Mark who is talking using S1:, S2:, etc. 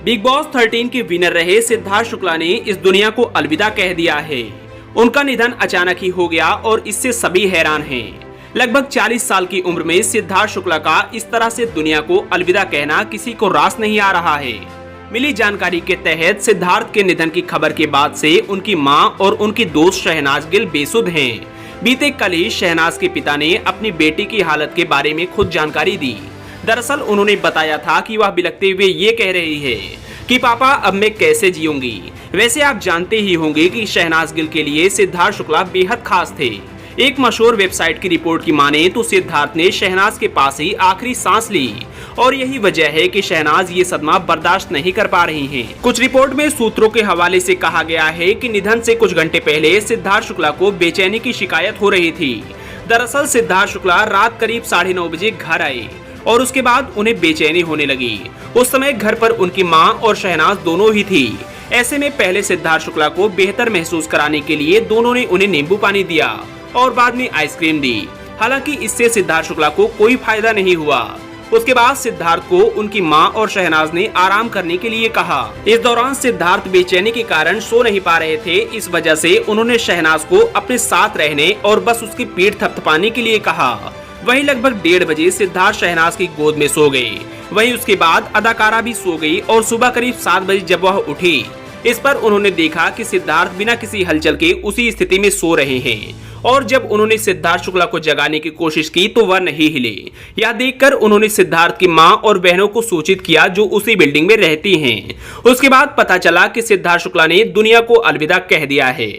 S1: Big boss 13 के winner रहे सिद्धार्थ शुक्ला ने इस दुनिया को अलविदा कह दिया है। उनका निधन अचानक ही हो गया और इससे सभी हैरान हैं। लगभग 40 साल की उम्र में सिद्धार्थ शुक्ला का इस तरह से दुनिया को अलविदा कहना किसी को रास नहीं आ रहा है। मिली जानकारी के तहत सिद्धार्थ के निधन की खबर के बाद से उनकी मां और उनकी दोस्त शहनाज गिल बेसुध हैं। बीते कल ही शहनाज के पिता ने अपनी बेटी की हालत के बारे में खुद जानकारी दी। दरअसल उन्होंने बताया था कि वह बिलखते हुए ये कह रही है कि पापा अब मैं कैसे जीऊंगी। वैसे आप जानते ही होंगे कि शहनाज गिल के लिए सिद्धार्थ शुक्ला बेहद खास थे। एक मशहूर वेबसाइट की रिपोर्ट की माने तो सिद्धार्थ ने शहनाज के पास ही आखिरी सांस ली और यही वजह है कि शहनाज ये सदमा बर्दाश्त नहीं कर पा रही हैं। कुछ रिपोर्ट में सूत्रों के हवाले से कहा गया है कि निधन से कुछ घंटे पहले सिद्धार्थ शुक्ला को बेचैनी की शिकायत हो रही थी। दरअसल सिद्धार्थ शुक्ला रात करीब 9:30 बजे घर आए और उसके बाद उन्हें बेचैनी होने लगी। उस समय घर पर उनकी मां और शहनाज दोनों ही थी। ऐसे में पहले सिद्धार्थ शुक्ला को बेहतर महसूस कराने के लिए दोनों ने उन्हें नींबू पानी दिया और बाद में आइसक्रीम दी। हालांकि इससे सिद्धार्थ शुक्ला को कोई फायदा नहीं हुआ। उसके बाद सिद्धार्थ को उनकी मां और शहनाज ने आराम करने के लिए कहा। इस दौरान सिद्धार्थ बेचैनी के कारण सो नहीं पा रहे थे। इस वजह से उन्होंने शहनाज को अपने साथ रहने और बस उसकी पीठ थपथपाने के लिए कहा। वहीं लगभग 1:30 बजे सिद्धार्थ शहनाज की गोद में सो गए। वहीं उसके बाद अदाकारा भी सो गई और सुबह करीब 7 बजे जब वह उठी, इस पर उन्होंने देखा कि सिद्धार्थ बिना किसी हलचल के उसी स्थिति में सो रहे हैं और जब उन्होंने सिद्धार्थ शुक्ला को जगाने की कोशिश की तो वह नहीं हिले। यह देखकर उन्होंने सिद्धार्थ की मां और बहनों को सूचित किया जो उसी बिल्डिंग में रहती हैं। उसके बाद पता चला कि सिद्धार्थ शुक्ला ने दुनिया को अलविदा कह दिया है।